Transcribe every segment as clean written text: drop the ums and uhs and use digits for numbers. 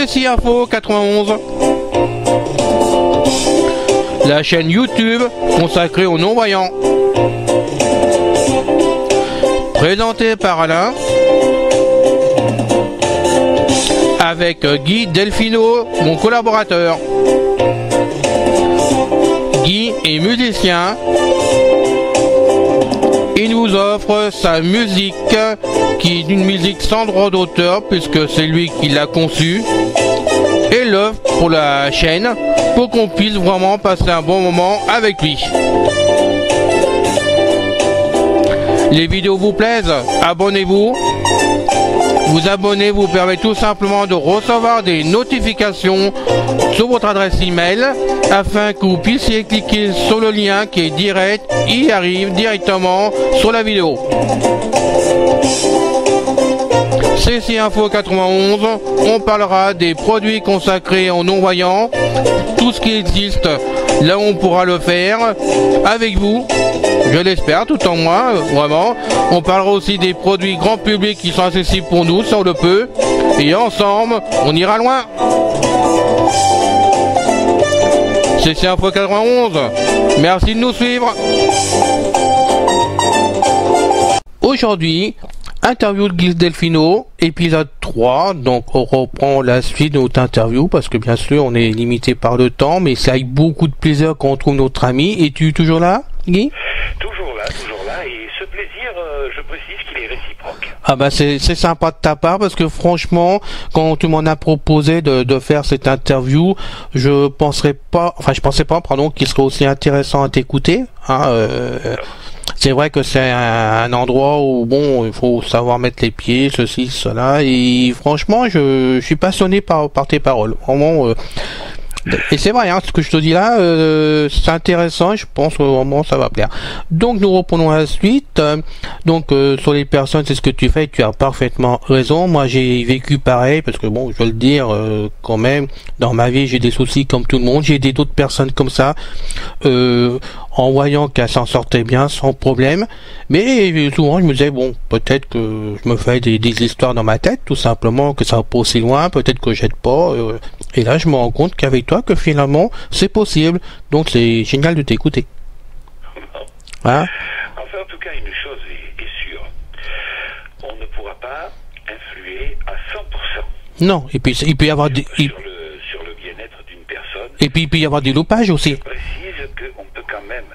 CSI Info 91. La chaîne YouTube consacrée aux non-voyants. Présentée par Alain. Avec Guy Delfino, mon collaborateur. Guy est musicien. Il nous offre sa musique, qui est une musique sans droit d'auteur, puisque c'est lui qui l'a conçue, et l'offre pour la chaîne, pour qu'on puisse vraiment passer un bon moment avec lui. Les vidéos vous plaisent? Abonnez-vous. Vous abonner vous permet tout simplement de recevoir des notifications sur votre adresse email afin que vous puissiez cliquer sur le lien qui est direct, il arrive directement sur la vidéo. CSI Info 91, on parlera des produits consacrés aux non-voyants, tout ce qui existe, là on pourra le faire avec vous, je l'espère, tout en moi, vraiment. On parlera aussi des produits grand public qui sont accessibles pour nous, si on le peut, et ensemble, on ira loin. CSI Info 91, merci de nous suivre. Aujourd'hui, interview de Guy Delfino, épisode 3, donc on reprend la suite de notre interview, parce que bien sûr on est limité par le temps, mais c'est avec beaucoup de plaisir qu'on trouve notre ami. Es-tu toujours là, Guy? Toujours là, et ce plaisir, je précise qu'il est réciproque. Ah bah c'est sympa de ta part, parce que franchement, quand tu m'en as proposé de faire cette interview, je pensais pas, pardon, qu'il serait aussi intéressant à t'écouter, hein, c'est vrai que c'est un endroit où, bon, il faut savoir mettre les pieds, ceci, cela, et franchement, je suis passionné par tes paroles. Vraiment, et c'est vrai, hein, ce que je te dis là, c'est intéressant, je pense que vraiment ça va plaire. Donc nous reprenons la suite. Sur les personnes, c'est ce que tu fais, tu as parfaitement raison. Moi j'ai vécu pareil, parce que bon, je veux le dire, quand même, dans ma vie j'ai des soucis comme tout le monde, j'ai aidé d'autres personnes comme ça, en voyant qu'elles s'en sortaient bien, sans problème. Mais souvent je me disais, bon, peut-être que je me fais des histoires dans ma tête, tout simplement, que ça va pas aussi loin, peut-être que j'aide pas, et là je me rends compte qu'avec toi, que finalement c'est possible, donc c'est génial de t'écouter. Hein? Enfin, en tout cas, une chose est sûre, on ne pourra pas influer à 100%. Non, et puis il peut y avoir des... sur le bien-être d'une personne. Et puis il peut y avoir des loupages aussi. Je précise qu'on peut quand même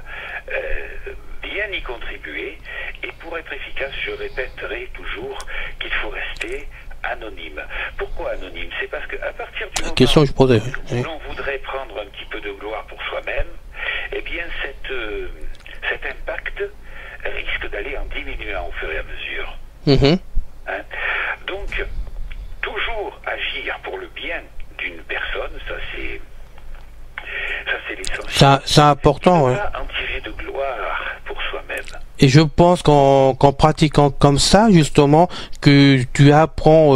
bien y contribuer, et pour être efficace, je répéterai toujours qu'il faut rester anonyme. Pourquoi anonyme? C'est parce qu'à partir du moment question, je posais, où l'on voudrait prendre un petit peu de gloire pour soi-même, eh bien cet impact risque d'aller en diminuant au fur et à mesure. Hein? Donc, toujours agir pour le bien d'une personne, ça c'est l'essentiel. C'est important, ouais. Pas en tirer de gloire pour soi-même. Et je pense qu'en pratiquant comme ça, justement, que tu apprends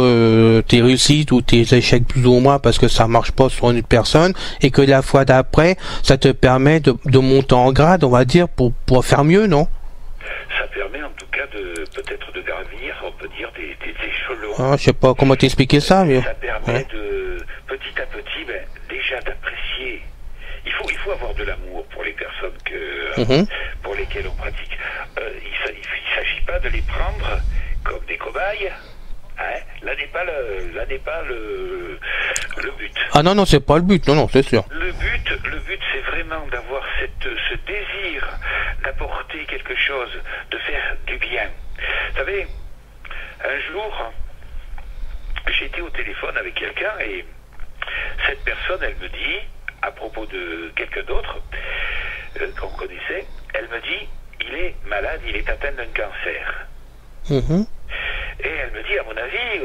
tes réussites ou tes échecs plus ou moins parce que ça marche pas sur une personne, et que la fois d'après, ça te permet de monter en grade, on va dire, pour faire mieux, non? Ça permet en tout cas peut-être de gravir, on peut dire, des échelons. Ah, je sais pas comment t'expliquer ça, mais... Ça permet de, petit à petit, déjà d'apprécier. Il faut avoir de l'amour pour les personnes pour lesquelles on pratique. Il ne s'agit pas de les prendre comme des cobayes. Hein? Là n'est pas le but. Ah non, c'est pas le but, non, c'est sûr. Le but c'est vraiment d'avoir ce désir d'apporter quelque chose, de faire du bien. Vous savez, un jour, j'étais au téléphone avec quelqu'un, et cette personne, elle me dit, à propos de quelqu'un d'autre qu'on connaissait, elle me dit, il est malade, il est atteint d'un cancer. Et elle me dit, à mon avis,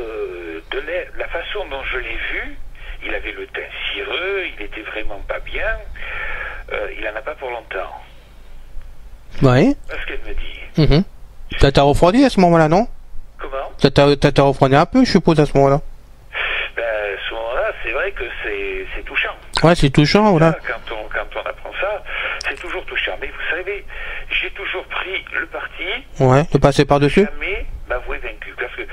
de la façon dont je l'ai vu, il avait le teint cireux, il était vraiment pas bien, il en a pas pour longtemps. Ouais. Parce qu'elle me dit. Ça t'a refroidi à ce moment-là, non? Comment? Ça t'a refroidi un peu, je suppose, à ce moment-là. À ce moment-là, c'est vrai que c'est touchant. Ouais, c'est touchant, voilà. Quand on apprend ça, c'est toujours touchant. Mais vous savez, j'ai toujours pris le parti. Ouais, de passer par-dessus. Jamais m'avouer vaincu. Parce que,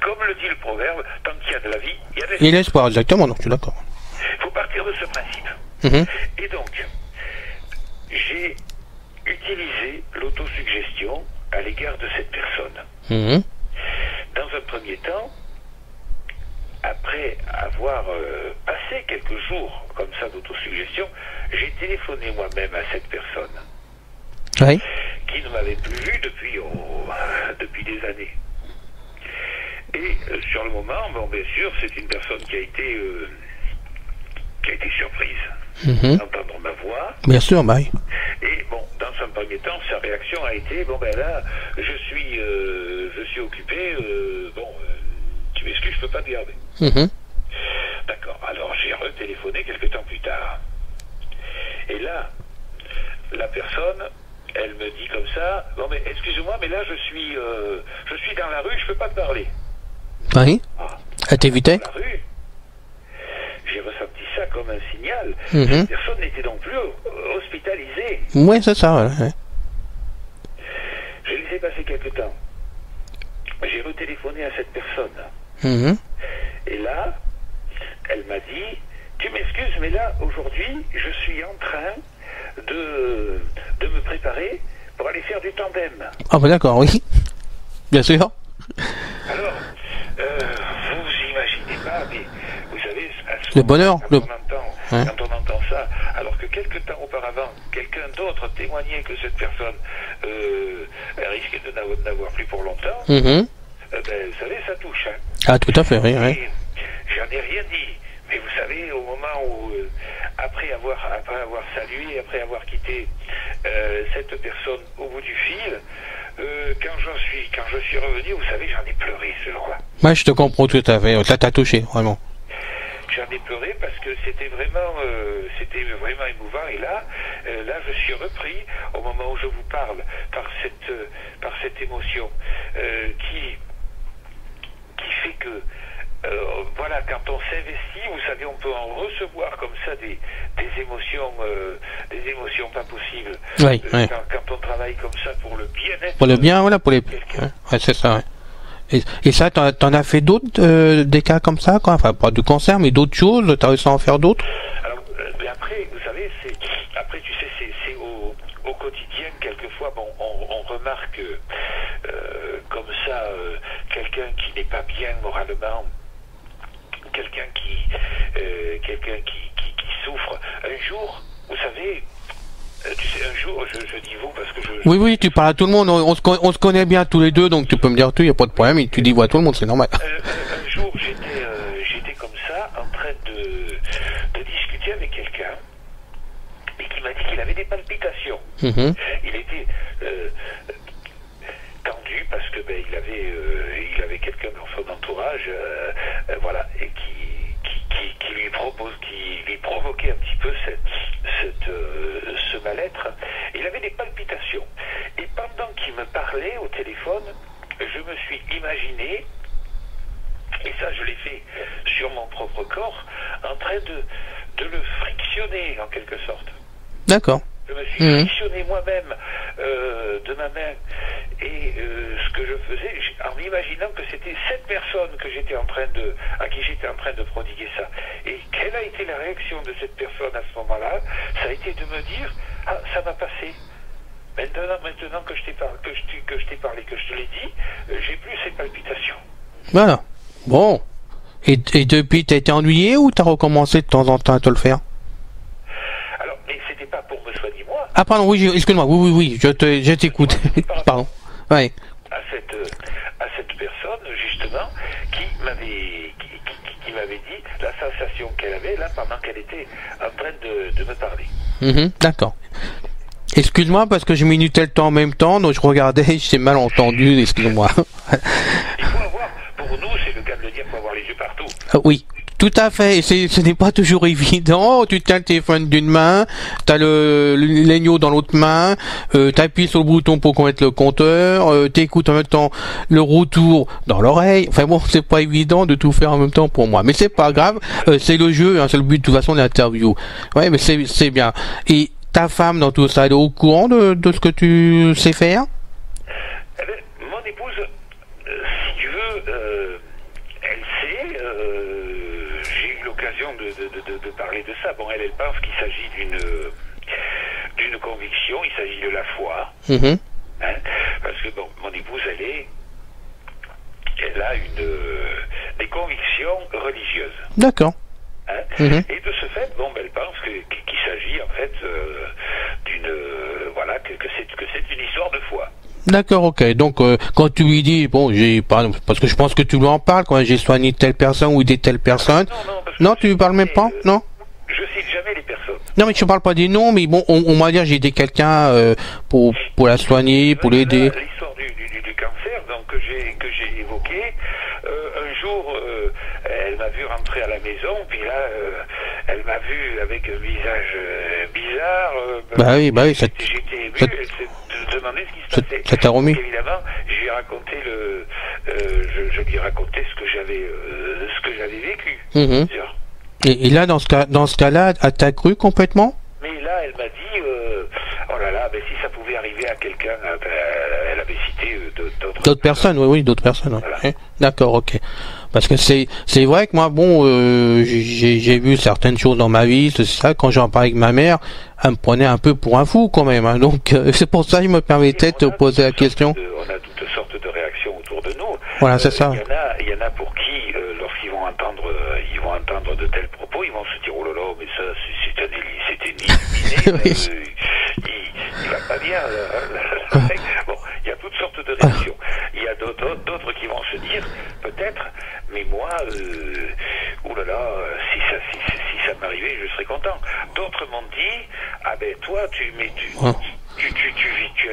comme le dit le proverbe, tant qu'il y a de la vie, il y a de Et l'espoir, exactement, non, je suis d'accord. Il faut partir de ce principe. Et donc, j'ai utilisé l'autosuggestion à l'égard de cette personne. Dans un premier temps, après avoir passé quelques jours comme ça d'autosuggestion, j'ai téléphoné moi-même à cette personne qui ne m'avait plus vu depuis des années. Et sur le moment, bon, bien sûr, c'est une personne qui a été surprise d'entendre ma voix. Bien sûr, bah oui. Et bon, dans un premier temps, sa réaction a été, bon ben là, je suis occupé, tu m'excuses, je peux pas te garder. D'accord, alors j'ai retéléphoné quelques temps plus tard. Et là, la personne, elle me dit comme ça, bon mais excusez-moi, mais là je suis dans la rue, je peux pas te parler. Oui. Elle t'évitait? Dans la rue. J'ai ressenti ça comme un signal. Cette personne n'était donc plus hospitalisée. Oui, c'est ça, ouais. Je laissé passer quelques temps. J'ai retéléphoné à cette personne. Et là, elle m'a dit, tu m'excuses, mais là, aujourd'hui, je suis en train de me préparer pour aller faire du tandem. Ah bah d'accord, oui. Bien sûr. Alors, vous imaginez pas, mais vous savez, le bonheur, quand on entend ça, alors que quelques temps auparavant, quelqu'un d'autre témoignait que cette personne risquait de n'avoir plus pour longtemps, ben, vous savez, ça touche. Hein. Ah, tout à fait, oui. J'en ai rien dit, mais vous savez, au moment où, après avoir salué, après avoir quitté cette personne au bout du fil, quand je suis revenu, vous savez, j'en ai pleuré ce jour-là. Moi, je te comprends tout à fait. Ça t'a touché, vraiment. J'en ai pleuré parce que c'était vraiment émouvant. Et là, je suis repris au moment où je vous parle par cette émotion qui fait que voilà, quand on s'investit, vous savez, on peut en recevoir comme ça des émotions pas possibles. Oui, quand on travaille comme ça pour le bien-être. Pour le bien, voilà, pour les. Ouais, c'est ça. Ouais. Et ça, t'en as fait d'autres, des cas comme ça, quoi. Enfin, pas de cancer, mais d'autres choses. T'as réussi à en faire d'autres? Alors, mais après, vous savez, après, tu sais, c'est au quotidien, quelquefois, bon, on remarque comme ça quelqu'un qui n'est pas bien moralement. Quelqu'un qui souffre. Un jour, vous savez, tu sais, un jour, je dis vous parce que je... Oui, tu parles à tout le monde, on se connaît bien tous les deux, donc tu peux me dire tout, il n'y a pas de problème, et tu dis à tout le monde, c'est normal. Un jour, j'étais comme ça, en train de discuter avec quelqu'un, et qui m'a dit qu'il avait des palpitations. Il était tendu parce que ben, il avait quelqu'un dans son entourage, voilà, et qui lui provoquait un petit peu ce mal-être. Il avait des palpitations. Et pendant qu'il me parlait au téléphone, je me suis imaginé, et ça je l'ai fait sur mon propre corps, en train de le frictionner en quelque sorte. D'accord. Je me suis frictionné moi-même de ma main et ce que je faisais en imaginant que c'était cette personne à qui j'étais en train de prodiguer ça. Et quelle a été la réaction de cette personne à ce moment-là? Ça a été de me dire, ah, ça m'a passé. Maintenant que je t'ai parlé, que je te l'ai dit, j'ai plus ces palpitations. Voilà. Bon. Et depuis, t'as été ennuyé ou t'as recommencé de temps en temps à te le faire? Alors, mais c'était pas pour me soigner moi. Ah pardon, oui, excuse-moi, oui, je t'écoute. Pardon. Oui. À cette personne, justement, qui m'avait dit la sensation qu'elle avait, là, pendant qu'elle était en train de me parler. D'accord. Excuse-moi, parce que je minutais le temps en même temps, donc je regardais, j'ai mal entendu, excuse-moi. Il faut avoir, pour nous, c'est le cas de le dire, il faut avoir les yeux partout. Oui. Tout à fait, ce n'est pas toujours évident. Tu tiens le téléphone d'une main, t'as le legno dans l'autre main, t'appuies sur le bouton pour mettre le compteur, t'écoutes en même temps le retour dans l'oreille. Enfin bon, c'est pas évident de tout faire en même temps pour moi, mais c'est pas grave, c'est le jeu, hein, c'est le but de toute façon de l'interview. Ouais, mais c'est bien. Et ta femme dans tout ça, elle est au courant de ce que tu sais faire? Eh bien, mon épouse, si tu veux, elle sait. j'ai eu l'occasion de parler de ça. Bon, elle pense qu'il s'agit d'une conviction, il s'agit de la foi. Mhm. Hein, parce que, bon, mon épouse, elle a des convictions religieuses. D'accord. Hein, Mhm. et de ce fait, bon, elle pense qu'il s'agit, en fait, voilà, que c'est une histoire de foi. D'accord, ok. Donc, quand tu lui dis, bon, parce que je pense que tu lui en parles, quand j'ai soigné telle personne ou aidé telle personne. Non, tu lui parles même pas, non? Je cite jamais les personnes. Non, mais tu parles pas des noms, mais bon, on va dire, j'ai aidé quelqu'un, pour la soigner, pour l'aider. L'histoire du cancer, donc, que j'ai évoqué, un jour, elle m'a vu rentrer à la maison, puis là, elle m'a vu avec un visage bizarre. Bah oui, j'étais ému, elle s'est demandé ce qui se passait. Ça t'a remis. Donc, évidemment, je lui ai raconté je lui ai raconté ce que j'avais vécu. Mhm. Et là, dans ce cas-là, t'as cru complètement? Mais là, elle m'a dit, oh là là, ben si ça pouvait arriver à quelqu'un, elle avait cité d'autres personnes, oui, d'autres personnes. Voilà. Ouais. D'accord, ok. Parce que c'est vrai que moi, bon, j'ai vu certaines choses dans ma vie, c'est ça. Quand j'en parlais avec ma mère, elle me prenait un peu pour un fou quand même. Hein, donc c'est pour ça que je me permettais de te poser la question. On a toutes sortes de réactions autour de nous. Voilà, c'est ça. Il y en a pour qui, lorsqu'ils vont entendre de tels propos, ils vont se dire, oh là là, mais ça, c'était ni illuminé, il va pas bien. Bon, il y a toutes sortes de réactions. Il y a d'autres qui vont se dire, peut-être, mais moi, oh là là, si ça m'arrivait, je serais content. D'autres m'ont dit, ah ben toi, tu es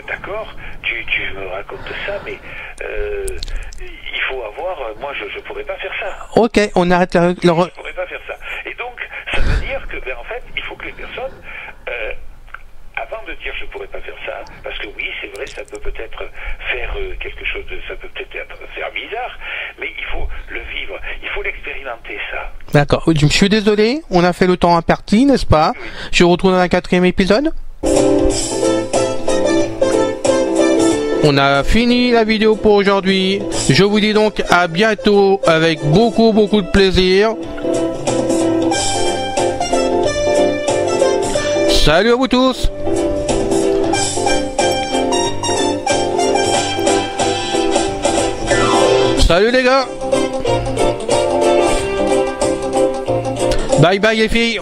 d'accord, tu me racontes ça, mais il faut avoir, moi je pourrais pas faire ça. Ok, on arrête Je pourrais pas faire ça. Et donc, ça veut dire que, ben en fait, il faut que les personnes, avant de dire je pourrais pas faire ça, parce que oui, c'est vrai, ça peut peut-être faire quelque chose ça peut peut-être faire bizarre, mais il faut le vivre, il faut l'expérimenter ça. D'accord, je suis désolé, on a fait le temps imparti, n'est-ce pas? Oui. Je vous retrouve dans un 4e épisode. On a fini la vidéo pour aujourd'hui. Je vous dis donc à bientôt avec beaucoup de plaisir. Salut à vous tous. Salut les gars. Bye bye les filles.